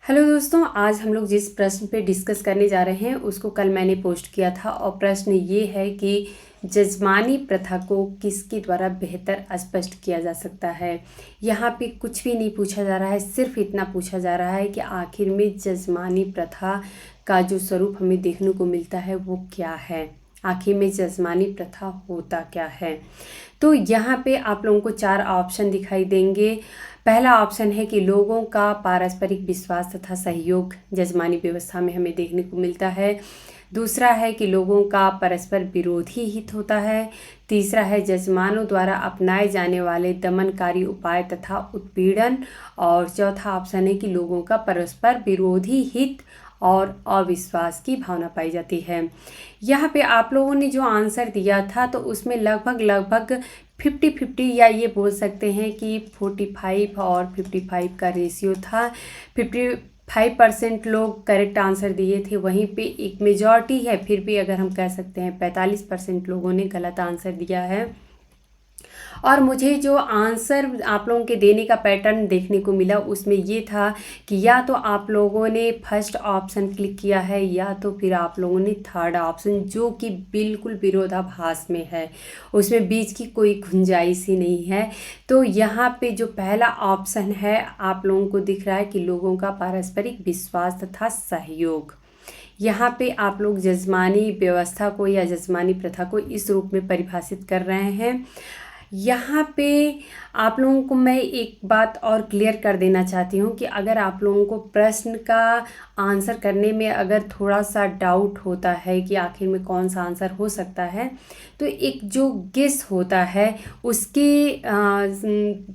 Hello दोस्तों, आज हम लोग जिस प्रश्न पे डिस्कस करने जा रहे हैं उसको कल मैंने पोस्ट किया था और प्रश्न ये है कि जजमानी प्रथा को किसके द्वारा बेहतर स्पष्ट किया जा सकता है। यहाँ पे कुछ भी नहीं पूछा जा रहा है, सिर्फ इतना पूछा जा रहा है कि आखिर में जजमानी प्रथा का जो स्वरूप हमें देखने को मिलता है वो क्या है, आखिर में जजमानी प्रथा होता क्या है। तो यहाँ पे आप लोगों को 4 ऑप्शन दिखाई देंगे। पहला ऑप्शन है कि लोगों का पारस्परिक विश्वास तथा सहयोग जजमानी व्यवस्था में हमें देखने को मिलता है। दूसरा है कि लोगों का परस्पर विरोधी हित होता है। तीसरा है जजमानों द्वारा अपनाए जाने वाले दमनकारी उपाय तथा उत्पीड़न। और चौथा ऑप्शन है कि लोगों का परस्पर विरोधी हित और अविश्वास की भावना पाई जाती है। यहाँ पे आप लोगों ने जो आंसर दिया था तो उसमें लगभग 50-50 या ये बोल सकते हैं कि 45 और 55 का रेशियो था। 55% लोग करेक्ट आंसर दिए थे, वहीं पे एक मेजॉरिटी है, फिर भी अगर हम कह सकते हैं 45% लोगों ने गलत आंसर दिया है। और मुझे जो आंसर आप लोगों के देने का पैटर्न देखने को मिला उसमें ये था कि या तो आप लोगों ने फर्स्ट ऑप्शन क्लिक किया है या तो फिर आप लोगों ने थर्ड ऑप्शन, जो कि बिल्कुल विरोधाभास में है, उसमें बीच की कोई गुंजाइश ही नहीं है। तो यहाँ पे जो पहला ऑप्शन है आप लोगों को दिख रहा है कि लोगों का पारस्परिक विश्वास तथा सहयोग। यहाँ पे आप लोग जजमानी व्यवस्था को या जजमानी प्रथा को इस रूप में परिभाषित कर रहे हैं। यहाँ पे आप लोगों को मैं एक बात और क्लियर कर देना चाहती हूँ कि अगर आप लोगों को प्रश्न का आंसर करने में अगर थोड़ा सा डाउट होता है कि आखिर में कौन सा आंसर हो सकता है, तो एक जो गेस होता है उसके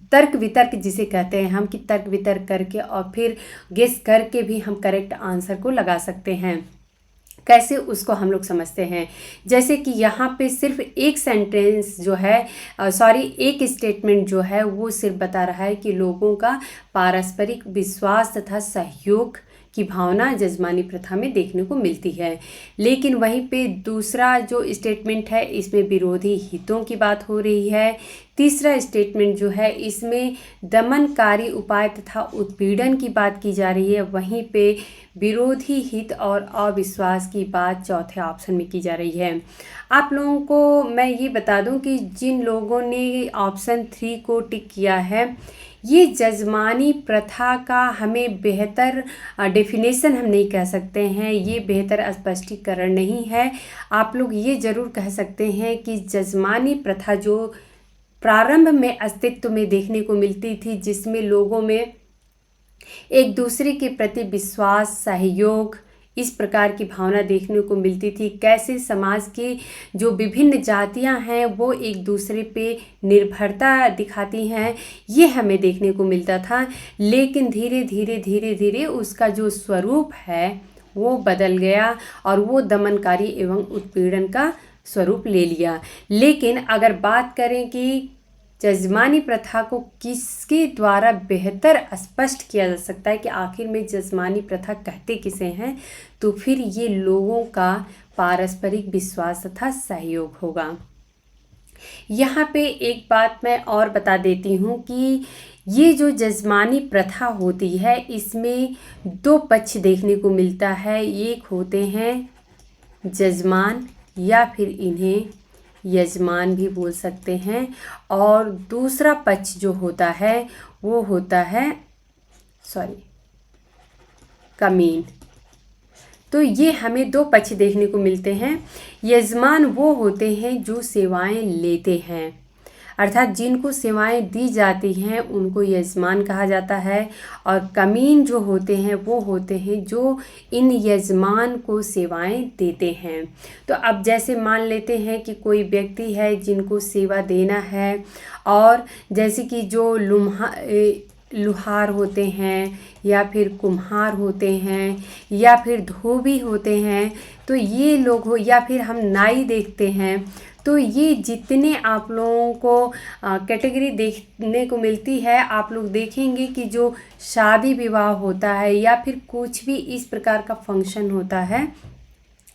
तर्क वितर्क जिसे कहते हैं हम, कि तर्क वितर्क करके और फिर गेस करके भी हम करेक्ट आंसर को लगा सकते हैं। कैसे उसको हम लोग समझते हैं, जैसे कि यहाँ पे सिर्फ एक सेंटेंस जो है एक स्टेटमेंट जो है वो सिर्फ बता रहा है कि लोगों का पारस्परिक विश्वास तथा सहयोग की भावना जजमानी प्रथा में देखने को मिलती है। लेकिन वहीं पे दूसरा जो स्टेटमेंट है इसमें विरोधी हितों की बात हो रही है। तीसरा स्टेटमेंट जो है इसमें दमनकारी उपाय तथा उत्पीड़न की बात की जा रही है। वहीं पे विरोधी हित और अविश्वास की बात चौथे ऑप्शन में की जा रही है। आप लोगों को मैं ये बता दूं कि जिन लोगों ने ऑप्शन 3 को टिक किया है, ये जजमानी प्रथा का हमें बेहतर डेफिनेशन हम नहीं कह सकते हैं, ये बेहतर स्पष्टीकरण नहीं है। आप लोग ये ज़रूर कह सकते हैं कि जजमानी प्रथा जो प्रारंभ में अस्तित्व में देखने को मिलती थी, जिसमें लोगों में एक दूसरे के प्रति विश्वास, सहयोग, इस प्रकार की भावना देखने को मिलती थी। कैसे समाज की जो विभिन्न जातियां हैं वो एक दूसरे पे निर्भरता दिखाती हैं, ये हमें देखने को मिलता था। लेकिन धीरे धीरे उसका जो स्वरूप है वो बदल गया और वो दमनकारी एवं उत्पीड़न का स्वरूप ले लिया। लेकिन अगर बात करें कि जजमानी प्रथा को किसके द्वारा बेहतर स्पष्ट किया जा सकता है कि आखिर में जजमानी प्रथा कहते किसे हैं, तो फिर ये लोगों का पारस्परिक विश्वास तथा सहयोग होगा। यहाँ पे एक बात मैं और बता देती हूँ कि ये जो जजमानी प्रथा होती है इसमें 2 पक्ष देखने को मिलता है। एक होते हैं जजमान या फिर इन्हें यजमान भी बोल सकते हैं, और दूसरा पक्ष जो होता है वो होता है कमीन। तो ये हमें 2 पक्ष देखने को मिलते हैं। यजमान वो होते हैं जो सेवाएं लेते हैं, अर्थात जिनको सेवाएं दी जाती हैं उनको यजमान कहा जाता है, और कमीन जो होते हैं वो होते हैं जो इन यजमान को सेवाएं देते हैं। तो अब जैसे मान लेते हैं कि कोई व्यक्ति है जिनको सेवा देना है, और जैसे कि जो लुहार होते हैं या फिर कुम्हार होते हैं या फिर धोबी होते हैं, तो ये लोग हो, या फिर हम नाई देखते हैं, तो ये जितने आप लोगों को कैटेगरी देखने को मिलती है, आप लोग देखेंगे कि जो शादी विवाह होता है या फिर कुछ भी इस प्रकार का फंक्शन होता है,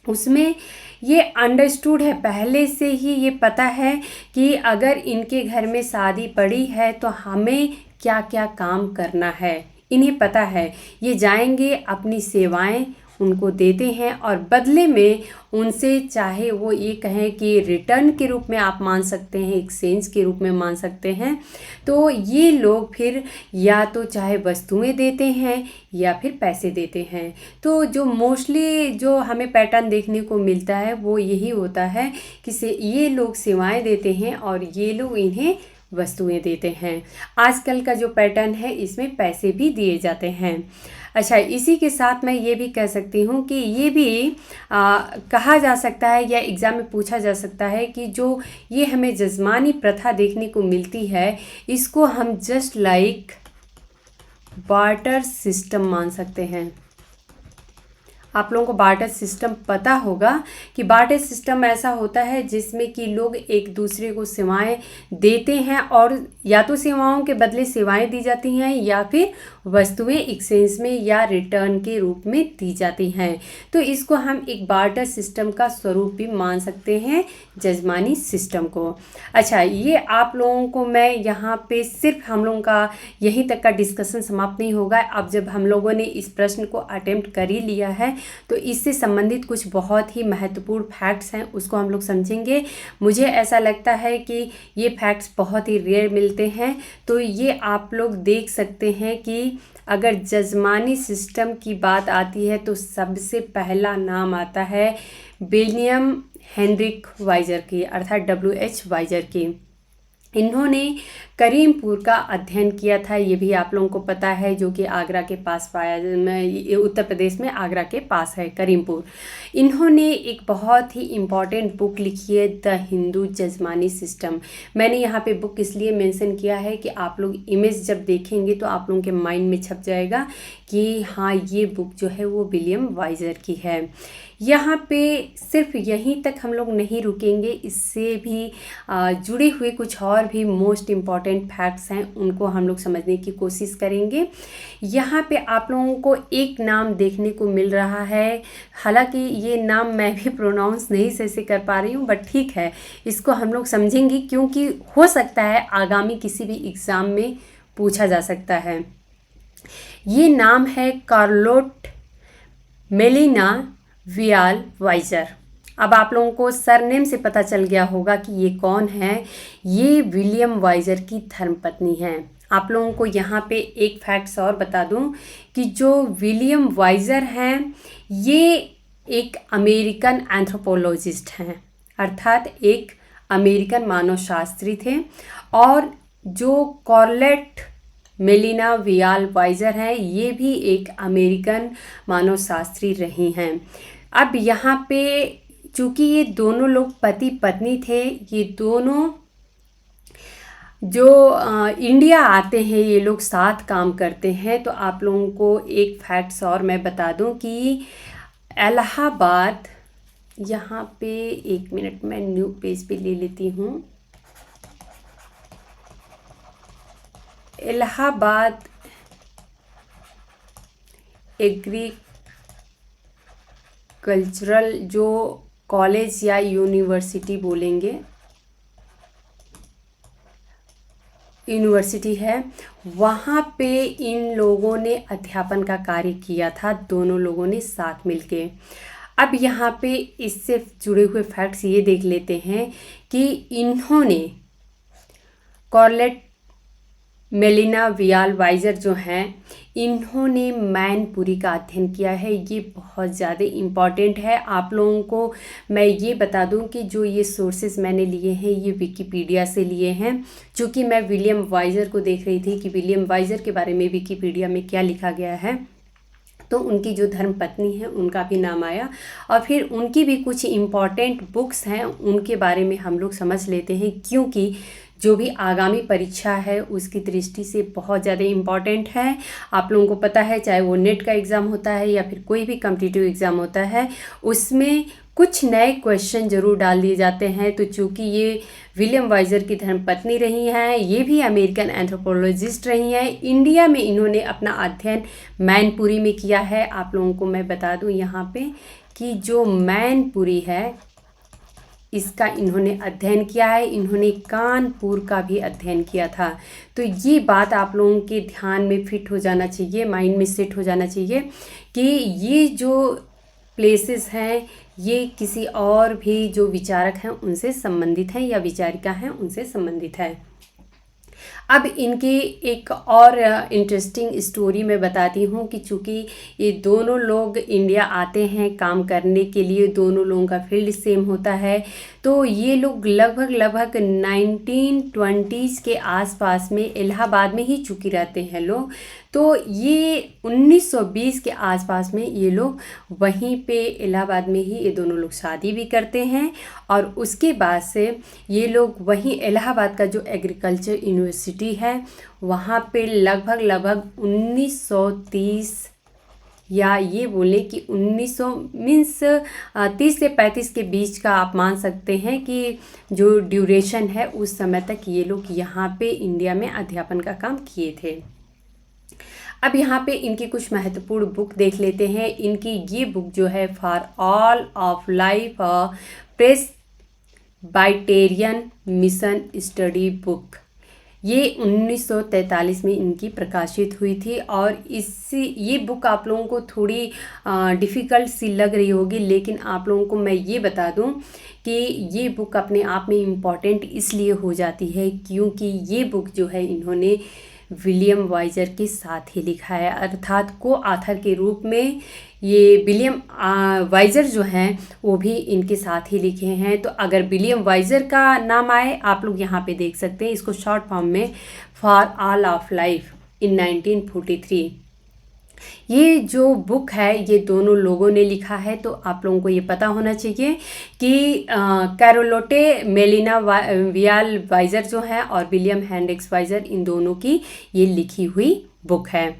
उसमें ये अंडरस्टूड है, पहले से ही ये पता है कि अगर इनके घर में शादी पड़ी है तो हमें क्या क्या काम करना है, इन्हें पता है ये जाएंगे, अपनी सेवाएं उनको देते हैं और बदले में उनसे, चाहे वो ये कहें कि रिटर्न के रूप में आप मान सकते हैं, एक्सचेंज के रूप में मान सकते हैं, तो ये लोग फिर या तो चाहे वस्तुएं देते हैं या फिर पैसे देते हैं। तो जो मोस्टली जो हमें पैटर्न देखने को मिलता है वो यही होता है कि ये लोग सेवाएं देते हैं और ये लोग इन्हें वस्तुएं देते हैं। आजकल का जो पैटर्न है इसमें पैसे भी दिए जाते हैं। अच्छा, इसी के साथ मैं ये भी कह सकती हूँ कि ये भी कहा जा सकता है या एग्ज़ाम में पूछा जा सकता है कि जो ये हमें जजमानी प्रथा देखने को मिलती है इसको हम जस्ट लाइक बार्टर सिस्टम मान सकते हैं। आप लोगों को बार्टर सिस्टम पता होगा कि बार्टर सिस्टम ऐसा होता है जिसमें कि लोग एक दूसरे को सेवाएं देते हैं और या तो सेवाओं के बदले सेवाएं दी जाती हैं या फिर वस्तुएं एक्सचेंज में या रिटर्न के रूप में दी जाती हैं। तो इसको हम एक बार्टर सिस्टम का स्वरूप भी मान सकते हैं, जजमानी सिस्टम को। अच्छा, ये आप लोगों को मैं यहाँ पे सिर्फ हम लोगों का यहीं तक का डिस्कशन समाप्त नहीं होगा। अब जब हम लोगों ने इस प्रश्न को अटेम्प्ट कर ही लिया है तो इससे संबंधित कुछ बहुत ही महत्वपूर्ण फैक्ट्स हैं उसको हम लोग समझेंगे। मुझे ऐसा लगता है कि ये फैक्ट्स बहुत ही रेयर मिलते हैं। तो ये आप लोग देख सकते हैं कि अगर जजमानी सिस्टम की बात आती है तो सबसे पहला नाम आता है विलियम हेनरिक वाइजर की, अर्थात WH वाइजर की। इन्होंने करीमपुर का अध्ययन किया था, ये भी आप लोगों को पता है, जो कि आगरा के पास उत्तर प्रदेश में आगरा के पास है करीमपुर। इन्होंने एक बहुत ही इम्पॉर्टेंट बुक लिखी है, द हिंदू जजमानी सिस्टम। मैंने यहाँ पे बुक इसलिए मेंशन किया है कि आप लोग इमेज जब देखेंगे तो आप लोगों के माइंड में छप जाएगा कि हाँ ये बुक जो है वो विलियम वाइजर की है। यहाँ पे सिर्फ यहीं तक हम लोग नहीं रुकेंगे, इससे भी जुड़े हुए कुछ और भी मोस्ट इम्पॉर्टेंट फैक्ट्स हैं उनको हम लोग समझने की कोशिश करेंगे। यहाँ पे आप लोगों को एक नाम देखने को मिल रहा है, हालांकि ये नाम मैं भी प्रोनाउंस नहीं सही से कर पा रही हूँ, बट ठीक है, इसको हम लोग समझेंगे क्योंकि हो सकता है आगामी किसी भी एग्ज़ाम में पूछा जा सकता है। ये नाम है कार्लोट मेलिना वियाल वाइजर। अब आप लोगों को सरनेम से पता चल गया होगा कि ये कौन है। ये विलियम वाइजर की धर्मपत्नी है। आप लोगों को यहाँ पे एक फैक्ट्स और बता दूं कि जो विलियम वाइजर हैं ये एक अमेरिकन एंथ्रोपोलॉजिस्ट हैं, अर्थात एक अमेरिकन मानवशास्त्री थे। और जो कॉर्लेट मेलिना वियाल वाइजर हैं ये भी एक अमेरिकन मानवशास्त्री रही हैं। अब यहाँ पे चूँकि ये दोनों लोग पति पत्नी थे, ये दोनों जो इंडिया आते हैं ये लोग साथ काम करते हैं। तो आप लोगों को एक फैक्ट्स और मैं बता दूं कि इलाहाबाद, यहाँ पे एक मिनट मैं न्यू पेज पे ले लेती हूँ। इलाहाबाद एग्रीकल्चरल जो कॉलेज या यूनिवर्सिटी बोलेंगे, यूनिवर्सिटी है, वहाँ पे इन लोगों ने अध्यापन का कार्य किया था, दोनों लोगों ने साथ मिलके। अब यहाँ पे इससे जुड़े हुए फैक्ट्स ये देख लेते हैं कि इन्होंने कॉर्लेट मेलिना वियाल वाइजर जो हैं इन्होंने मैनपुरी का अध्ययन किया है। ये बहुत ज़्यादा इम्पॉर्टेंट है। आप लोगों को मैं ये बता दूं कि जो ये सोर्सेज मैंने लिए हैं ये विकिपीडिया से लिए हैं, चूँकि मैं विलियम वाइजर को देख रही थी कि विलियम वाइजर के बारे में विकिपीडिया में क्या लिखा गया है, तो उनकी जो धर्मपत्नी है उनका भी नाम आया और फिर उनकी भी कुछ इम्पॉर्टेंट बुक्स हैं उनके बारे में हम लोग समझ लेते हैं, क्योंकि जो भी आगामी परीक्षा है उसकी दृष्टि से बहुत ज़्यादा इम्पॉर्टेंट है। आप लोगों को पता है चाहे वो नेट का एग्ज़ाम होता है या फिर कोई भी कॉम्पिटिटिव एग्ज़ाम होता है उसमें कुछ नए क्वेश्चन जरूर डाल दिए जाते हैं। तो चूँकि ये विलियम वाइजर की धर्मपत्नी रही हैं, ये भी अमेरिकन एंथ्रोपोलॉजिस्ट रही हैं, इंडिया में इन्होंने अपना अध्ययन मैनपुरी में किया है। आप लोगों को मैं बता दूं यहाँ पे कि जो मैनपुरी है इसका इन्होंने अध्ययन किया है। इन्होंने कानपुर का भी अध्ययन किया था। तो ये बात आप लोगों के ध्यान में फिट हो जाना चाहिए, माइंड में सेट हो जाना चाहिए कि ये जो प्लेसेस हैं ये किसी और भी जो विचारक हैं उनसे संबंधित हैं या विचारिका हैं उनसे संबंधित है। अब इनकी एक और इंटरेस्टिंग स्टोरी मैं बताती हूँ कि चूँकि ये दोनों लोग इंडिया आते हैं काम करने के लिए, दोनों लोगों का फील्ड सेम होता है, तो ये लोग लगभग 1920s के आसपास में इलाहाबाद में ही चूँकि रहते हैं लोग। तो ये 1920 के आसपास में ये लोग वहीं पे इलाहाबाद में ही ये दोनों लोग शादी भी करते हैं और उसके बाद से ये लोग वहीं इलाहाबाद का जो एग्रीकल्चर यूनिवर्सिटी है वहाँ पे लगभग 1930 या ये बोले कि 1900 मीन्स 30 से 35 के बीच का आप मान सकते हैं कि जो ड्यूरेशन है उस समय तक ये लोग यहाँ पे इंडिया में अध्यापन का काम किए थे। अब यहाँ पे इनकी कुछ महत्वपूर्ण बुक देख लेते हैं। इनकी ये बुक जो है for all of life Presbyterian mission study book, ये 1943 में इनकी प्रकाशित हुई थी। और ये बुक आप लोगों को थोड़ी डिफ़िकल्ट सी लग रही होगी, लेकिन आप लोगों को मैं ये बता दूं कि ये बुक अपने आप में इम्पॉर्टेंट इसलिए हो जाती है क्योंकि ये बुक जो है इन्होंने विलियम वाइजर के साथ ही लिखा है, अर्थात को ऑथर के रूप में ये विलियम वाइजर जो हैं वो भी इनके साथ ही लिखे हैं। तो अगर विलियम वाइजर का नाम आए आप लोग यहाँ पे देख सकते हैं इसको शॉर्ट फॉर्म में for all of life in 1943। ये जो बुक है ये दोनों लोगों ने लिखा है। तो आप लोगों को ये पता होना चाहिए कि कैरोलोटे मेलिना वियाल वाइजर जो है और विलियम हेनरिक्स वाइजर इन दोनों की ये लिखी हुई बुक है।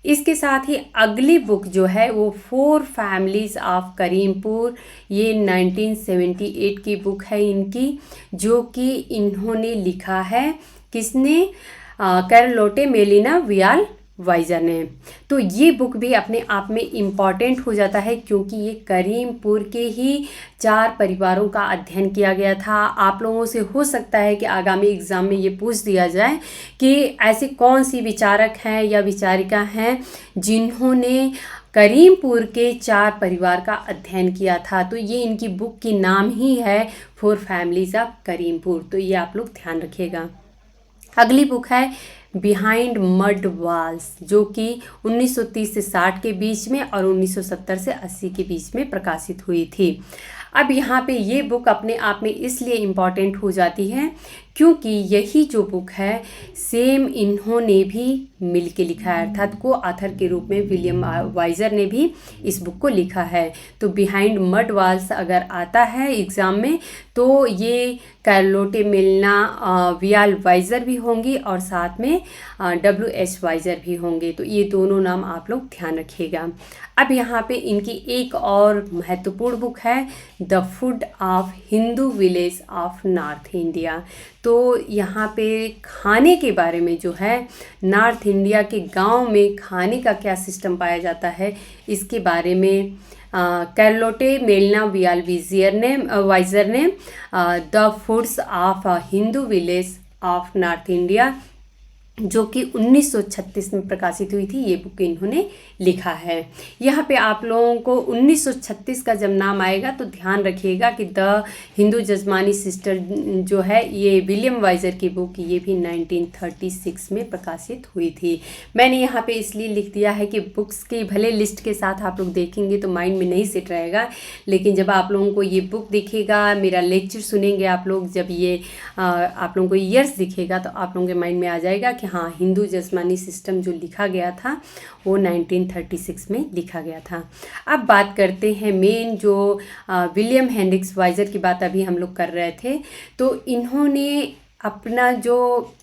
इसके साथ ही अगली बुक जो है वो 4 फैमिलीज़ ऑफ करीमपुर, ये 1978 की बुक है इनकी, जो कि इन्होंने लिखा है किसने, कैरोलोटे मेलिना वियाल वाइजर ने। तो ये बुक भी अपने आप में इम्पॉर्टेंट हो जाता है क्योंकि ये करीमपुर के ही 4 परिवारों का अध्ययन किया गया था। आप लोगों से हो सकता है कि आगामी एग्ज़ाम में ये पूछ दिया जाए कि ऐसी कौन सी विचारक हैं या विचारिका हैं जिन्होंने करीमपुर के 4 परिवार का अध्ययन किया था। तो ये इनकी बुक की नाम ही है 4 फैमिलीज़ ऑफ करीमपुर। तो ये आप लोग ध्यान रखिएगा। अगली बुक है बिहाइंड मड वॉल्स, जो कि 1930 से 60 के बीच में और 1970 से 80 के बीच में प्रकाशित हुई थी। अब यहाँ पे ये बुक अपने आप में इसलिए इम्पॉर्टेंट हो जाती है क्योंकि यही जो बुक है सेम इन्होंने भी मिल के लिखा है, अर्थात को ऑथर के रूप में विलियम वाइजर ने भी इस बुक को लिखा है। तो बिहाइंड मड वॉल्स अगर आता है एग्ज़ाम में तो ये कैरोलोटे मेलिना वियाल वाइजर भी होंगी और साथ में WH वाइजर भी होंगे। तो ये दोनों नाम आप लोग ध्यान रखिएगा। अब यहाँ पे इनकी एक और महत्वपूर्ण बुक है the food of Hindu village of north India. तो यहाँ पे खाने के बारे में जो है नॉर्थ इंडिया के गांव में खाने का क्या सिस्टम पाया जाता है इसके बारे में कैरोलोटे मेलिना वियाल वाइजर ने the foods of Hindu village of north India, जो कि 1936 में प्रकाशित हुई थी, ये बुक इन्होंने लिखा है। यहाँ पे आप लोगों को 1936 का जब नाम आएगा तो ध्यान रखिएगा कि द हिंदू जजमानी सिस्टर जो है ये विलियम वाइजर की बुक, ये भी 1936 में प्रकाशित हुई थी। मैंने यहाँ पे इसलिए लिख दिया है कि बुक्स की भले लिस्ट के साथ आप लोग देखेंगे तो माइंड में नहीं सेट रहेगा, लेकिन जब आप लोगों को ये बुक दिखेगा, मेरा लेक्चर सुनेंगे आप लोग, जब ये आप लोगों को ईयर्स दिखेगा तो आप लोगों के माइंड में आ जाएगा कि हाँ हिंदू जजमानी सिस्टम जो लिखा गया था वो 1936 में लिखा गया था। अब बात करते हैं मेन जो विलियम हेनरिक्स वाइजर की बात अभी हम लोग कर रहे थे। तो इन्होंने अपना जो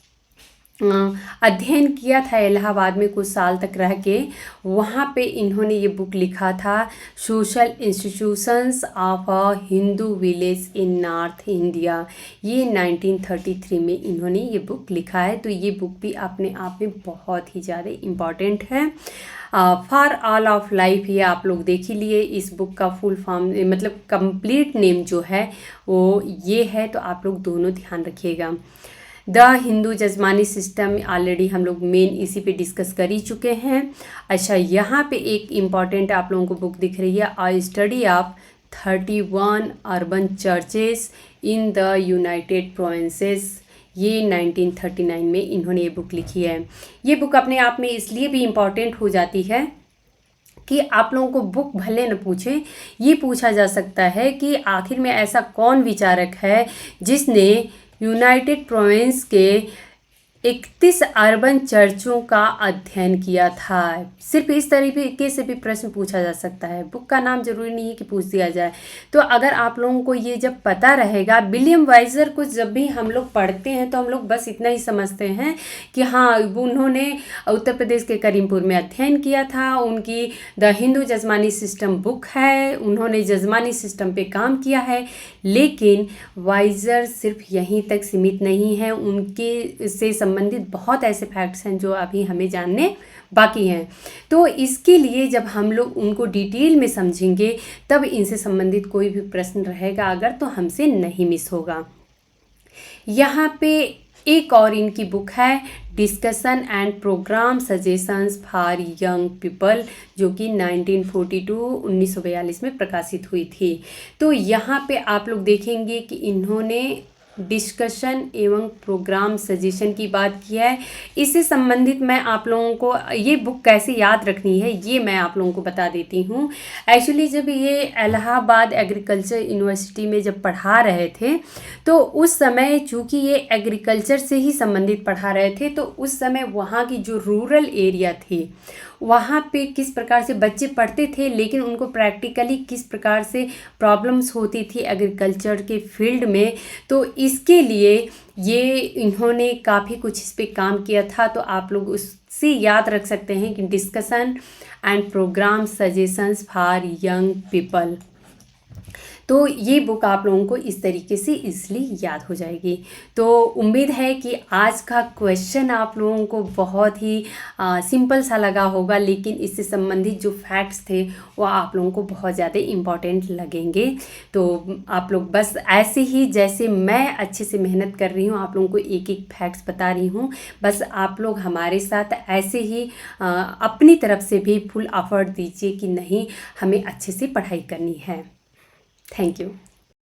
अध्ययन किया था इलाहाबाद में कुछ साल तक रह के। वहाँ पे इन्होंने ये बुक लिखा था, social institutions of a Hindu village in north India. ये 1933 में इन्होंने ये बुक लिखा है। तो ये बुक भी अपने आप में बहुत ही ज़्यादा इम्पॉर्टेंट है। फॉर ऑल ऑफ लाइफ, ये आप लोग देख ही लिए। इस बुक का फुल फॉर्म मतलब कंप्लीट नेम जो है वो ये है, तो आप लोग दोनों ध्यान रखिएगा। द हिंदू जजमानी सिस्टम ऑलरेडी हम लोग मेन इसी पे डिस्कस कर ही चुके हैं। अच्छा, यहाँ पे एक इम्पॉर्टेंट आप लोगों को बुक दिख रही है, अ study of 31 urban churches in the United provinces. ये 1939 में इन्होंने ये बुक लिखी है। ये बुक अपने आप में इसलिए भी इम्पॉर्टेंट हो जाती है कि आप लोगों को बुक भले न पूछे, ये पूछा जा सकता है कि आखिर में ऐसा कौन विचारक है जिसने यूनाइटेड प्रोविंस के 31 अर्बन चर्चों का अध्ययन किया था। सिर्फ इस तरीके से भी प्रश्न पूछा जा सकता है। बुक का नाम जरूरी नहीं है कि पूछ दिया जाए। तो अगर आप लोगों को ये जब पता रहेगा, विलियम वाइजर को जब भी हम लोग पढ़ते हैं तो हम लोग बस इतना ही समझते हैं कि हाँ, उन्होंने उत्तर प्रदेश के करीमपुर में अध्ययन किया था, उनकी द हिंदू जजमानी सिस्टम बुक है, उन्होंने जजमानी सिस्टम पे काम किया है। लेकिन वाइजर सिर्फ यहीं तक सीमित नहीं है, उनके से संबंधित बहुत ऐसे फैक्ट्स हैं जो अभी हमें जानने बाकी हैं। तो इसके लिए जब हम लोग उनको डिटेल में समझेंगे तब इनसे संबंधित कोई भी प्रश्न रहेगा अगर, तो हमसे नहीं मिस होगा। यहाँ पे एक और इनकी बुक है, discussion and programme suggestions for young people, जो कि 1942 में प्रकाशित हुई थी। तो यहाँ पे आप लोग देखेंगे कि इन्होंने डिस्कशन एवं प्रोग्राम सजेशन की बात की है। इससे संबंधित मैं आप लोगों को ये बुक कैसे याद रखनी है ये मैं आप लोगों को बता देती हूँ। एक्चुअली जब ये इलाहाबाद एग्रीकल्चर यूनिवर्सिटी में जब पढ़ा रहे थे तो उस समय चूँकि ये एग्रीकल्चर से ही संबंधित पढ़ा रहे थे, तो उस समय वहाँ की जो रूरल एरिया थी वहाँ पे किस प्रकार से बच्चे पढ़ते थे, लेकिन उनको प्रैक्टिकली किस प्रकार से प्रॉब्लम्स होती थी एग्रीकल्चर के फील्ड में, तो इसके लिए ये इन्होंने काफ़ी कुछ इस पे काम किया था। तो आप लोग उससे याद रख सकते हैं कि discussion and programme suggestions for young people. तो ये बुक आप लोगों को इस तरीके से इसलिए याद हो जाएगी। तो उम्मीद है कि आज का क्वेश्चन आप लोगों को बहुत ही सिंपल सा लगा होगा, लेकिन इससे संबंधित जो फैक्ट्स थे वो आप लोगों को बहुत ज़्यादा इम्पॉर्टेंट लगेंगे। तो आप लोग बस ऐसे ही जैसे मैं अच्छे से मेहनत कर रही हूँ, आप लोगों को एक एक फैक्ट्स बता रही हूँ, बस आप लोग हमारे साथ ऐसे ही अपनी तरफ से भी फुल एफर्ट दीजिए कि नहीं, हमें अच्छे से पढ़ाई करनी है। Thank you.